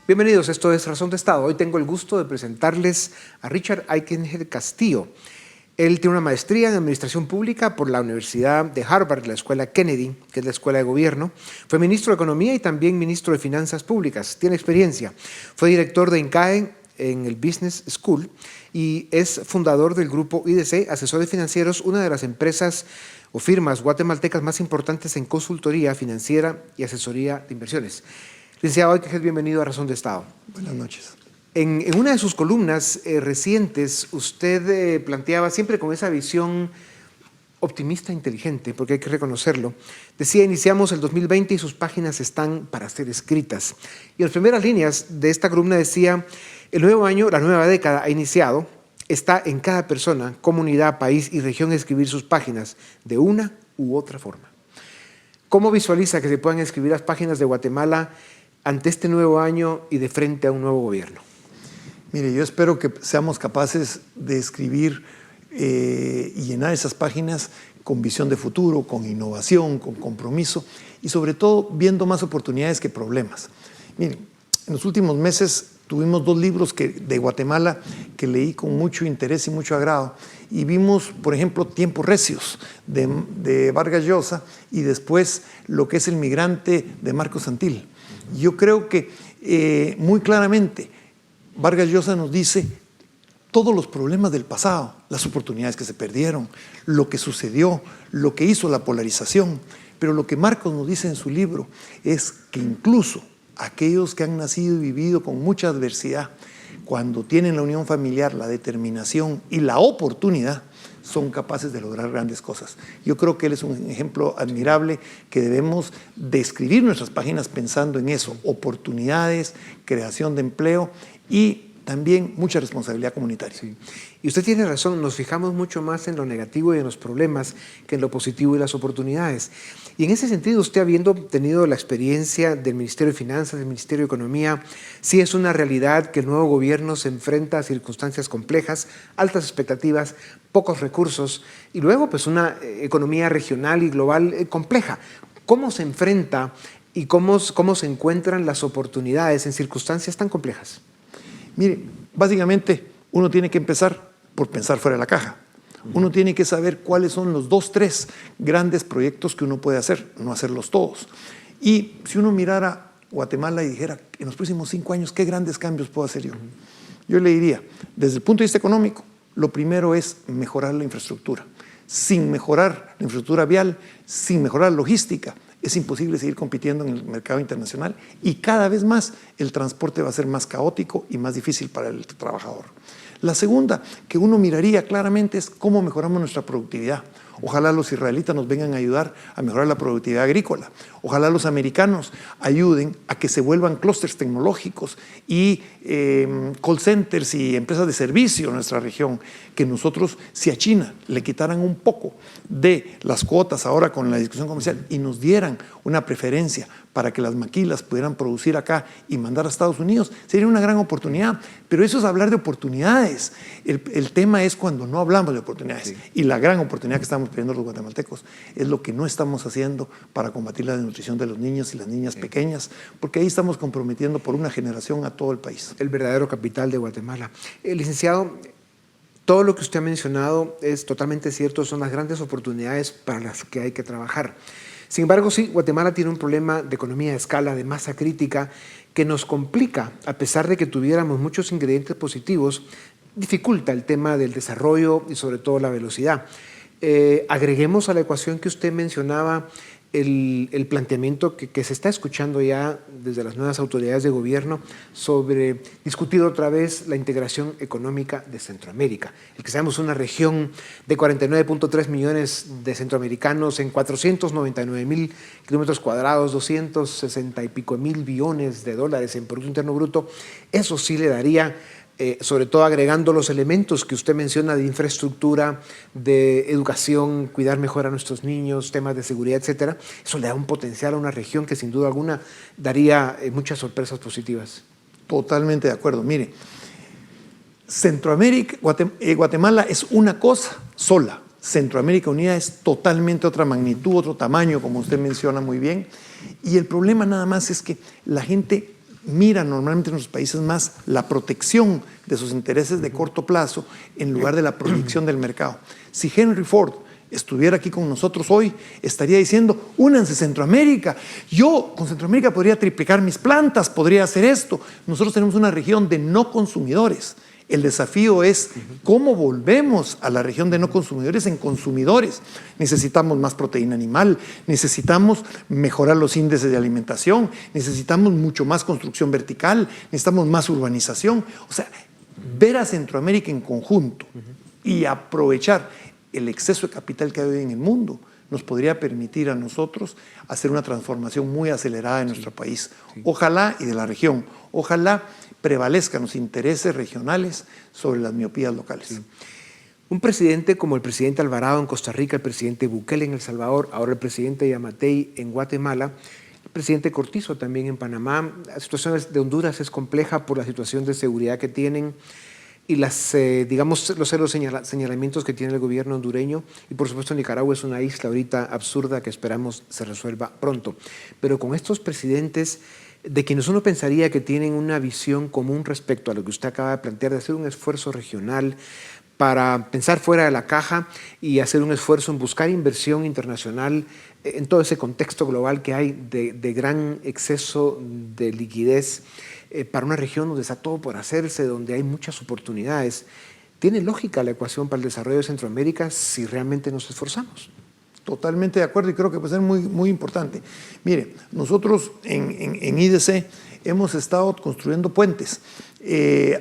Bienvenidos, esto es Razón de Estado. Hoy tengo el gusto de presentarles a Richard Aikenhead Castillo. Él tiene una maestría en Administración Pública por la Universidad de Harvard, la Escuela Kennedy, que es la Escuela de Gobierno. Fue ministro de Economía y también ministro de Finanzas Públicas. Tiene experiencia. Fue director de INCAE en el Business School y es fundador del grupo IDC, Asesores Financieros, una de las empresas o firmas guatemaltecas más importantes en consultoría financiera y asesoría de inversiones. Licenciado Aikenhead, bienvenido a Razón de Estado. Buenas noches. En una de sus columnas recientes, usted planteaba siempre con esa visión optimista e inteligente, porque hay que reconocerlo. Decía, iniciamos el 2020 y sus páginas están para ser escritas. Y en las primeras líneas de esta columna decía, el nuevo año, la nueva década ha iniciado, está en cada persona, comunidad, país y región escribir sus páginas de una u otra forma. ¿Cómo visualiza que se puedan escribir las páginas de Guatemala ante este nuevo año y de frente a un nuevo gobierno? Mire, yo espero que seamos capaces de escribir y llenar esas páginas con visión de futuro, con innovación, con compromiso y sobre todo viendo más oportunidades que problemas. Mire, en los últimos meses tuvimos dos libros de Guatemala que leí con mucho interés y mucho agrado y vimos, por ejemplo, Tiempos Recios de Vargas Llosa y después Lo que es el migrante de Marco Santil. Yo creo que muy claramente Vargas Llosa nos dice todos los problemas del pasado, las oportunidades que se perdieron, lo que sucedió, lo que hizo la polarización, pero lo que Marcos nos dice en su libro es que incluso aquellos que han nacido y vivido con mucha adversidad, cuando tienen la unión familiar, la determinación y la oportunidad, son capaces de lograr grandes cosas. Yo creo que él es un ejemplo admirable que debemos de escribir nuestras páginas pensando en eso, oportunidades, creación de empleo y también mucha responsabilidad comunitaria. Sí. Y usted tiene razón, nos fijamos mucho más en lo negativo y en los problemas que en lo positivo y las oportunidades. Y en ese sentido, usted habiendo tenido la experiencia del Ministerio de Finanzas, del Ministerio de Economía, sí es una realidad que el nuevo gobierno se enfrenta a circunstancias complejas, altas expectativas, pocos recursos y luego pues una economía regional y global compleja. ¿Cómo se enfrenta y cómo se encuentran las oportunidades en circunstancias tan complejas? Mire, básicamente uno tiene que empezar por pensar fuera de la caja. Uno tiene que saber cuáles son los 2, 3 grandes proyectos que uno puede hacer, no hacerlos todos. Y si uno mirara Guatemala y dijera, en los próximos 5 años, ¿qué grandes cambios puedo hacer yo? Yo le diría, desde el punto de vista económico, lo primero es mejorar la infraestructura. Sin mejorar la infraestructura vial, sin mejorar la logística, es imposible seguir compitiendo en el mercado internacional y cada vez más el transporte va a ser más caótico y más difícil para el trabajador. La segunda que uno miraría claramente es cómo mejoramos nuestra productividad. Ojalá los israelitas nos vengan a ayudar a mejorar la productividad agrícola. Ojalá los americanos ayuden a que se vuelvan clústeres tecnológicos y call centers y empresas de servicio en nuestra región. Que nosotros, si a China le quitaran un poco de las cuotas ahora con la discusión comercial y nos dieran una preferencia para que las maquilas pudieran producir acá y mandar a Estados Unidos, sería una gran oportunidad. Pero eso es hablar de oportunidades. El tema es cuando no hablamos de oportunidades. Sí. Y la gran oportunidad que estamos pidiendo los guatemaltecos es lo que no estamos haciendo para combatir la desnutrición de los niños y las niñas pequeñas, porque ahí estamos comprometiendo por una generación a todo el país. El verdadero capital de Guatemala. Licenciado, todo lo que usted ha mencionado es totalmente cierto, son las grandes oportunidades para las que hay que trabajar. Sin embargo, sí, Guatemala tiene un problema de economía de escala, de masa crítica, que nos complica, a pesar de que tuviéramos muchos ingredientes positivos, dificulta el tema del desarrollo y sobre todo la velocidad. Agreguemos a la ecuación que usted mencionaba el planteamiento que se está escuchando ya desde las nuevas autoridades de gobierno sobre discutir otra vez la integración económica de Centroamérica. El que seamos una región de 49.3 millones de centroamericanos en 499.000 kilómetros cuadrados, 260 y pico mil billones de dólares en Producto Interno Bruto, eso sí le daría sobre todo agregando los elementos que usted menciona de infraestructura, de educación, cuidar mejor a nuestros niños, temas de seguridad, etcétera, eso le da un potencial a una región que sin duda alguna daría muchas sorpresas positivas. Totalmente de acuerdo. Mire, Centroamérica, Guatemala es una cosa sola. Centroamérica Unida es totalmente otra magnitud, otro tamaño, como usted menciona muy bien. Y el problema nada más es que la gente miran normalmente en nuestros países más la protección de sus intereses de corto plazo en lugar de la proyección del mercado. Si Henry Ford estuviera aquí con nosotros hoy, estaría diciendo, únanse Centroamérica. Yo con Centroamérica podría triplicar mis plantas, podría hacer esto. Nosotros tenemos una región de no consumidores. El desafío es cómo volvemos a la región de no consumidores en consumidores. Necesitamos más proteína animal, necesitamos mejorar los índices de alimentación, necesitamos mucho más construcción vertical, necesitamos más urbanización. O sea, ver a Centroamérica en conjunto y aprovechar el exceso de capital que hay hoy en el mundo nos podría permitir a nosotros hacer una transformación muy acelerada en nuestro país. Ojalá, y de la región, ojalá prevalezcan los intereses regionales sobre las miopías locales. Sí. Un presidente como el presidente Alvarado en Costa Rica, el presidente Bukele en El Salvador, ahora el presidente Yamatei en Guatemala, el presidente Cortizo también en Panamá. La situación de Honduras es compleja por la situación de seguridad que tienen y digamos, los señalamientos que tiene el gobierno hondureño. Y por supuesto Nicaragua es una isla ahorita absurda que esperamos se resuelva pronto. Pero con estos presidentes de quienes uno pensaría que tienen una visión común respecto a lo que usted acaba de plantear, de hacer un esfuerzo regional para pensar fuera de la caja y hacer un esfuerzo en buscar inversión internacional en todo ese contexto global que hay de gran exceso de liquidez para una región donde está todo por hacerse, donde hay muchas oportunidades. ¿Tiene lógica la ecuación para el desarrollo de Centroamérica si realmente nos esforzamos? Totalmente de acuerdo y creo que puede ser muy, muy importante. Mire, nosotros en IDC hemos estado construyendo puentes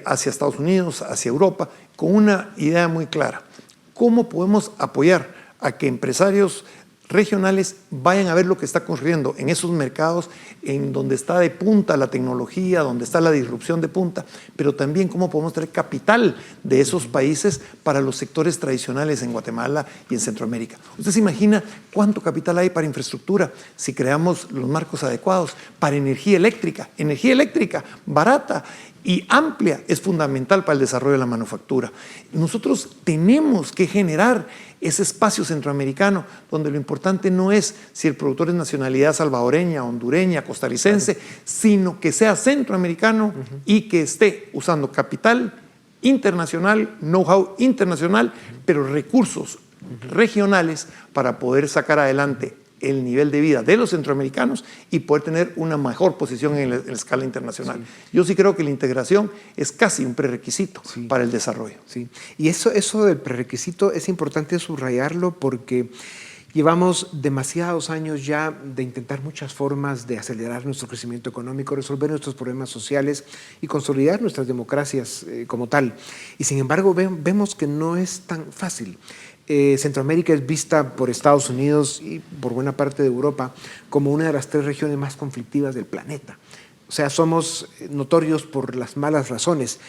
hacia Estados Unidos, hacia Europa, con una idea muy clara. ¿Cómo podemos apoyar a que empresarios regionales vayan a ver lo que está ocurriendo en esos mercados en donde está de punta la tecnología, donde está la disrupción de punta, pero también cómo podemos traer capital de esos países para los sectores tradicionales en Guatemala y en Centroamérica? ¿Usted se imagina cuánto capital hay para infraestructura si creamos los marcos adecuados para energía eléctrica? Energía eléctrica barata y amplia es fundamental para el desarrollo de la manufactura. Nosotros tenemos que generar ese espacio centroamericano donde lo importante no es si el productor es nacionalidad salvadoreña, hondureña, costarricense, sino que sea centroamericano y que esté usando capital internacional, know-how internacional, pero recursos regionales para poder sacar adelante el nivel de vida de los centroamericanos y poder tener una mejor posición en la escala internacional. Sí. Yo sí creo que la integración es casi un prerequisito para el desarrollo. Sí. Y eso del prerequisito es importante subrayarlo porque llevamos demasiados años ya de intentar muchas formas de acelerar nuestro crecimiento económico, resolver nuestros problemas sociales y consolidar nuestras democracias como tal. Y sin embargo vemos que no es tan fácil. Centroamérica es vista por Estados Unidos y por buena parte de Europa como una de las 3 regiones más conflictivas del planeta. O sea, somos notorios por las malas razones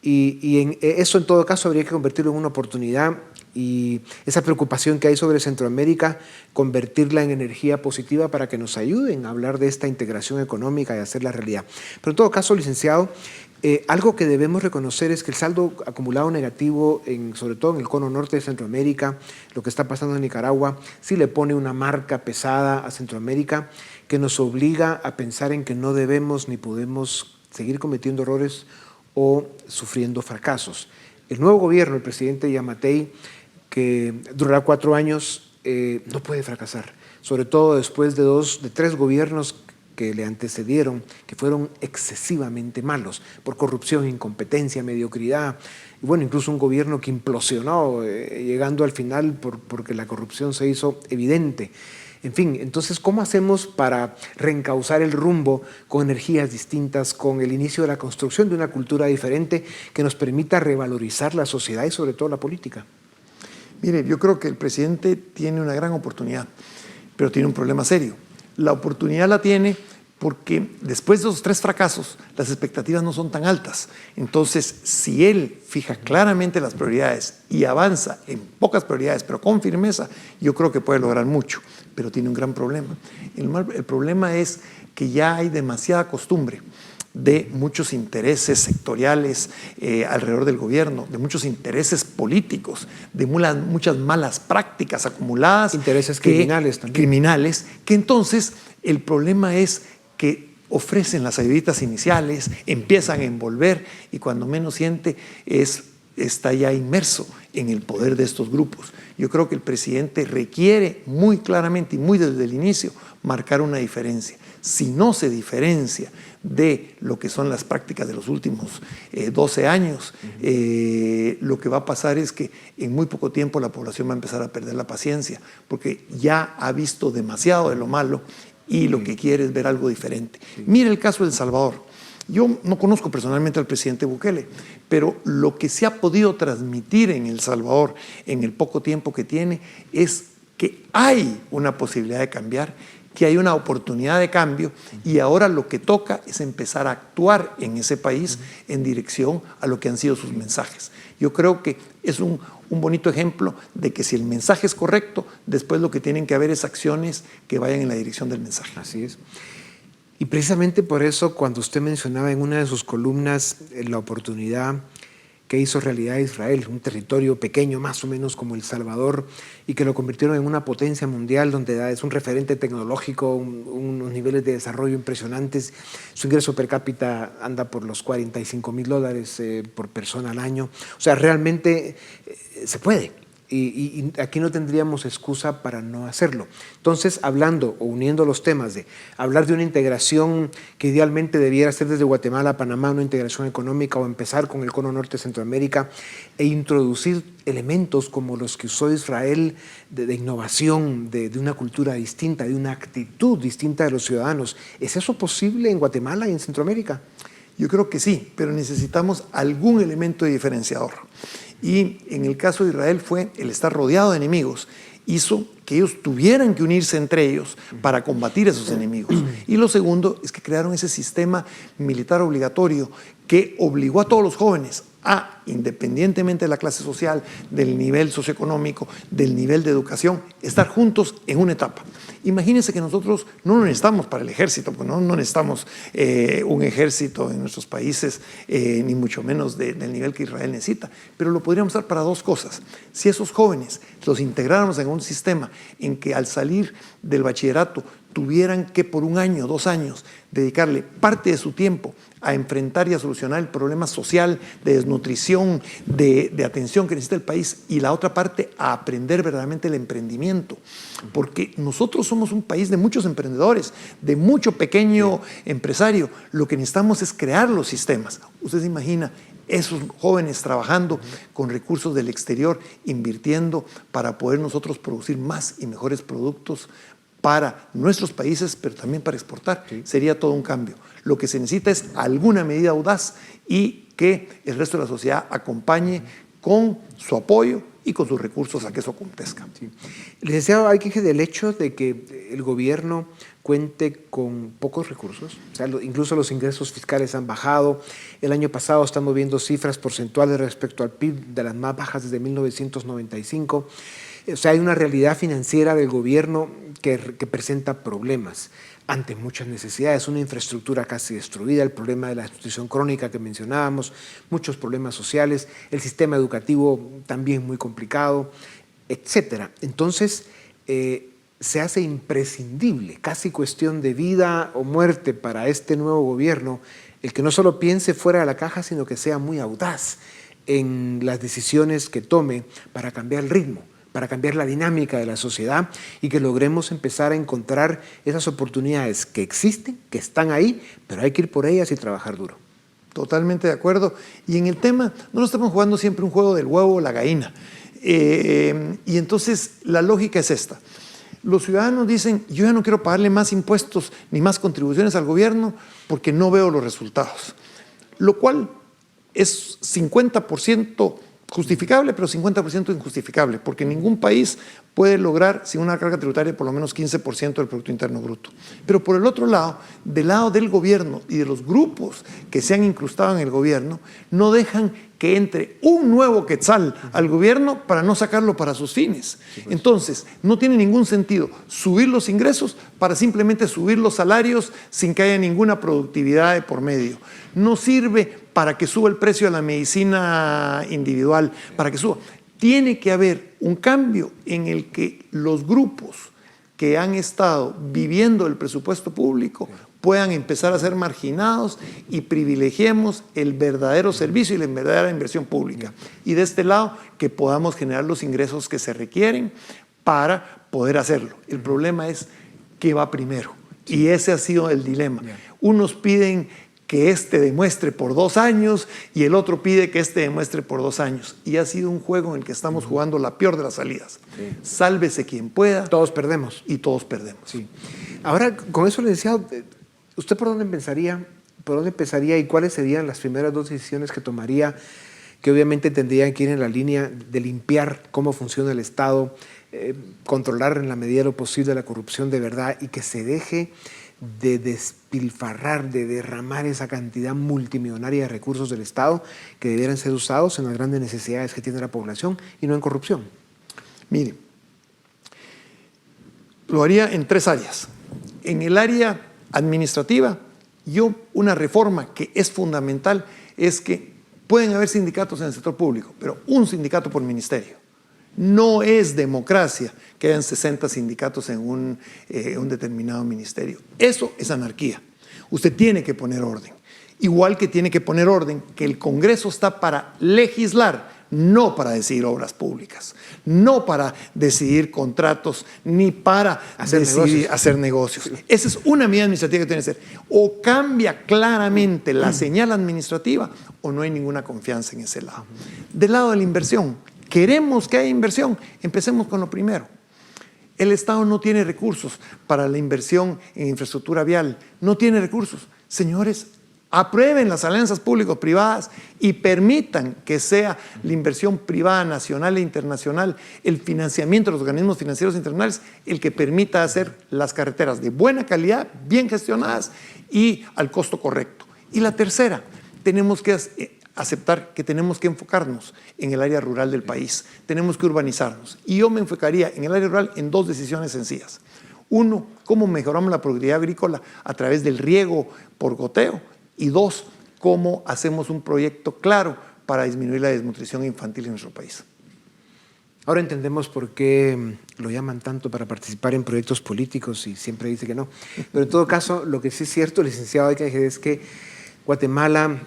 y eso en todo caso habría que convertirlo en una oportunidad y esa preocupación que hay sobre Centroamérica, convertirla en energía positiva para que nos ayuden a hablar de esta integración económica y hacerla realidad. Pero en todo caso, licenciado, algo que debemos reconocer es que el saldo acumulado negativo, sobre todo en el cono norte de Centroamérica, lo que está pasando en Nicaragua, sí le pone una marca pesada a Centroamérica que nos obliga a pensar en que no debemos ni podemos seguir cometiendo errores o sufriendo fracasos. El nuevo gobierno, el presidente Yamatei, que durará 4 años, no puede fracasar, sobre todo después de 3 gobiernos que le antecedieron, que fueron excesivamente malos, por corrupción, incompetencia, mediocridad, y bueno, incluso un gobierno que implosionó, llegando al final porque la corrupción se hizo evidente. En fin, entonces, ¿cómo hacemos para reencauzar el rumbo con energías distintas, con el inicio de la construcción de una cultura diferente que nos permita revalorizar la sociedad y sobre todo la política? Mire, yo creo que el presidente tiene una gran oportunidad, pero tiene un problema serio. La oportunidad la tiene porque después de esos 3 fracasos, las expectativas no son tan altas. Entonces, si él fija claramente las prioridades y avanza en pocas prioridades, pero con firmeza, yo creo que puede lograr mucho, pero tiene un gran problema. El problema es que ya hay demasiada costumbre de muchos intereses sectoriales alrededor del gobierno, de muchos intereses políticos, de muchas malas prácticas acumuladas. Intereses criminales también. Criminales, que entonces el problema es que ofrecen las ayuditas iniciales, empiezan a envolver y cuando menos siente está ya inmerso en el poder de estos grupos. Yo creo que el presidente requiere muy claramente y muy desde el inicio marcar una diferencia. Si no se diferencia de lo que son las prácticas de los últimos 12 años, lo que va a pasar es que en muy poco tiempo la población va a empezar a perder la paciencia, porque ya ha visto demasiado de lo malo y lo que quiere es ver algo diferente. Mire el caso de El Salvador. Yo no conozco personalmente al presidente Bukele, pero lo que se ha podido transmitir en El Salvador en el poco tiempo que tiene es que hay una posibilidad de cambiar, que hay una oportunidad de cambio y ahora lo que toca es empezar a actuar en ese país en dirección a lo que han sido sus mensajes. Yo creo que es un bonito ejemplo de que si el mensaje es correcto, después lo que tienen que haber es acciones que vayan en la dirección del mensaje. Así es. Y precisamente por eso, cuando usted mencionaba en una de sus columnas la oportunidad que hizo realidad Israel, un territorio pequeño más o menos como El Salvador, y que lo convirtieron en una potencia mundial donde es un referente tecnológico, unos niveles de desarrollo impresionantes, su ingreso per cápita anda por los $45,000 por persona al año, o sea, realmente se puede. Y aquí no tendríamos excusa para no hacerlo. Entonces, hablando o uniendo los temas de hablar de una integración que idealmente debiera ser desde Guatemala a Panamá, una integración económica, o empezar con el cono norte de Centroamérica e introducir elementos como los que usó Israel de innovación, de una cultura distinta, de una actitud distinta de los ciudadanos. ¿Es eso posible en Guatemala y en Centroamérica? Yo creo que sí, pero necesitamos algún elemento diferenciador. Y en el caso de Israel fue el estar rodeado de enemigos, hizo que ellos tuvieran que unirse entre ellos para combatir a esos enemigos. Y lo segundo es que crearon ese sistema militar obligatorio que obligó a todos los jóvenes a, independientemente de la clase social, del nivel socioeconómico, del nivel de educación, estar juntos en una etapa. Imagínense que nosotros no lo necesitamos para el ejército, pues no necesitamos un ejército en nuestros países, ni mucho menos del nivel que Israel necesita, pero lo podríamos dar para dos cosas. Si esos jóvenes los integráramos en un sistema en que al salir del bachillerato tuvieran que por 1 año, 2 años, dedicarle parte de su tiempo a enfrentar y a solucionar el problema social de desnutrición, de atención que necesita el país, y la otra parte a aprender verdaderamente el emprendimiento. Porque nosotros somos un país de muchos emprendedores, de mucho pequeño empresario. Lo que necesitamos es crear los sistemas. Usted se imagina esos jóvenes trabajando con recursos del exterior, invirtiendo para poder nosotros producir más y mejores productos para nuestros países, pero también para exportar. Sí. Sería todo un cambio. Lo que se necesita es alguna medida audaz y que el resto de la sociedad acompañe con su apoyo y con sus recursos a que eso acontezca. Sí. Licenciado, hay quejas del hecho de que el gobierno cuente con pocos recursos, o sea, incluso los ingresos fiscales han bajado. El año pasado estamos viendo cifras porcentuales respecto al PIB de las más bajas desde 1995. O sea, hay una realidad financiera del gobierno que presenta problemas ante muchas necesidades, una infraestructura casi destruida, el problema de la desnutrición crónica que mencionábamos, muchos problemas sociales, el sistema educativo también muy complicado, etcétera. Entonces, se hace imprescindible, casi cuestión de vida o muerte para este nuevo gobierno, el que no solo piense fuera de la caja, sino que sea muy audaz en las decisiones que tome para cambiar el ritmo, para cambiar la dinámica de la sociedad y que logremos empezar a encontrar esas oportunidades que existen, que están ahí, pero hay que ir por ellas y trabajar duro. Totalmente de acuerdo. Y en el tema, no nos estamos jugando siempre un juego del huevo o la gallina. Y entonces la lógica es esta. Los ciudadanos dicen, yo ya no quiero pagarle más impuestos ni más contribuciones al gobierno porque no veo los resultados. Lo cual es 50% justificable, pero 50% injustificable, porque ningún país puede lograr sin una carga tributaria de por lo menos 15% del Producto Interno Bruto. Pero por el otro lado, del lado del gobierno y de los grupos que se han incrustado en el gobierno, no dejan que entre un nuevo quetzal al gobierno para no sacarlo para sus fines. Entonces, no tiene ningún sentido subir los ingresos para simplemente subir los salarios sin que haya ninguna productividad de por medio. No sirve para que suba el precio de la medicina individual, para que suba. Tiene que haber un cambio en el que los grupos que han estado viviendo el presupuesto público puedan empezar a ser marginados y privilegiemos el verdadero servicio y la verdadera inversión pública. Y de este lado, que podamos generar los ingresos que se requieren para poder hacerlo. El problema es qué va primero. Y ese ha sido el dilema. Unos piden que este demuestre por 2 años y el otro pide que este demuestre por 2 años. Y ha sido un juego en el que estamos jugando la peor de las salidas. Sí. Sálvese quien pueda. Todos perdemos. Y todos perdemos. Sí. Ahora, con eso, licenciado, ¿usted por dónde empezaría? ¿Por dónde empezaría y cuáles serían las primeras 2 decisiones que tomaría, que obviamente tendrían que ir en la línea de limpiar cómo funciona el Estado, controlar en la medida de lo posible la corrupción de verdad y que se deje de despilfarrar, de derramar esa cantidad multimillonaria de recursos del Estado que debieran ser usados en las grandes necesidades que tiene la población y no en corrupción? Mire, lo haría en 3 áreas. En el área administrativa, una reforma que es fundamental es que pueden haber sindicatos en el sector público, pero un sindicato por ministerio. No es democracia que hayan 60 sindicatos en un determinado ministerio. Eso es anarquía. Usted tiene que poner orden. Igual que tiene que poner orden que el Congreso está para legislar, no para decidir obras públicas, no para decidir contratos, ni para hacer negocios. Esa es una medida administrativa que tiene que ser. O cambia claramente la señal administrativa o no hay ninguna confianza en ese lado. Del lado de la inversión, queremos que haya inversión, empecemos con lo primero. El Estado no tiene recursos para la inversión en infraestructura vial, no tiene recursos. Señores, aprueben las alianzas público-privadas y permitan que sea la inversión privada nacional e internacional, el financiamiento de los organismos financieros internacionales, el que permita hacer las carreteras de buena calidad, bien gestionadas y al costo correcto. Y la tercera, tenemos que aceptar que tenemos que enfocarnos en el área rural del país, tenemos que urbanizarnos. Y yo me enfocaría en el área rural en 2 decisiones sencillas. 1, cómo mejoramos la productividad agrícola a través del riego por goteo. Y 2, cómo hacemos un proyecto claro para disminuir la desnutrición infantil en nuestro país. Ahora entendemos por qué lo llaman tanto para participar en proyectos políticos y siempre dice que no. Pero en todo caso, lo que sí es cierto, licenciado, es que Guatemala,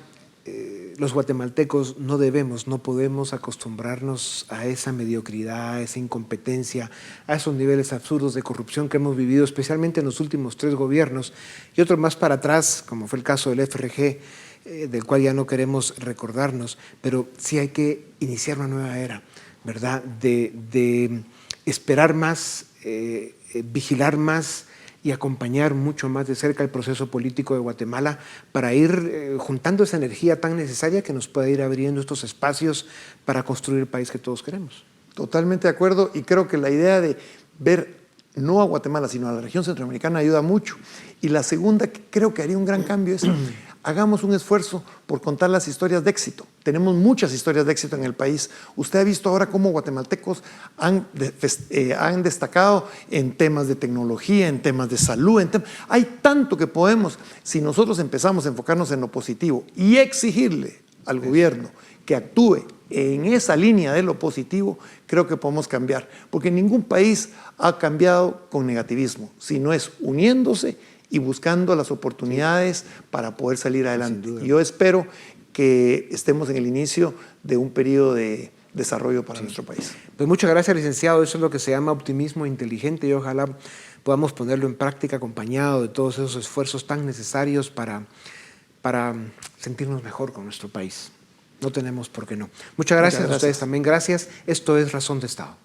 los guatemaltecos no podemos acostumbrarnos a esa mediocridad, a esa incompetencia, a esos niveles absurdos de corrupción que hemos vivido, especialmente en los últimos 3 gobiernos y otros más para atrás, como fue el caso del FRG, del cual ya no queremos recordarnos, pero sí hay que iniciar una nueva era, ¿verdad? De esperar más, vigilar más y acompañar mucho más de cerca el proceso político de Guatemala para ir juntando esa energía tan necesaria que nos pueda ir abriendo estos espacios para construir el país que todos queremos. Totalmente de acuerdo, y creo que la idea de ver no a Guatemala, sino a la región centroamericana ayuda mucho. Y la segunda, que creo que haría un gran cambio, es hagamos un esfuerzo por contar las historias de éxito. Tenemos muchas historias de éxito en el país. Usted ha visto ahora cómo guatemaltecos han destacado en temas de tecnología, en temas de salud. Hay tanto que podemos, si nosotros empezamos a enfocarnos en lo positivo y exigirle al gobierno que actúe en esa línea de lo positivo, creo que podemos cambiar. Porque ningún país ha cambiado con negativismo, sino es uniéndose y buscando las oportunidades para poder salir adelante. Y yo espero que estemos en el inicio de un periodo de desarrollo para nuestro país. Pues muchas gracias, licenciado. Eso es lo que se llama optimismo inteligente y ojalá podamos ponerlo en práctica acompañado de todos esos esfuerzos tan necesarios para sentirnos mejor con nuestro país. No tenemos por qué no. Muchas gracias a ustedes también. Gracias. Esto es Razón de Estado.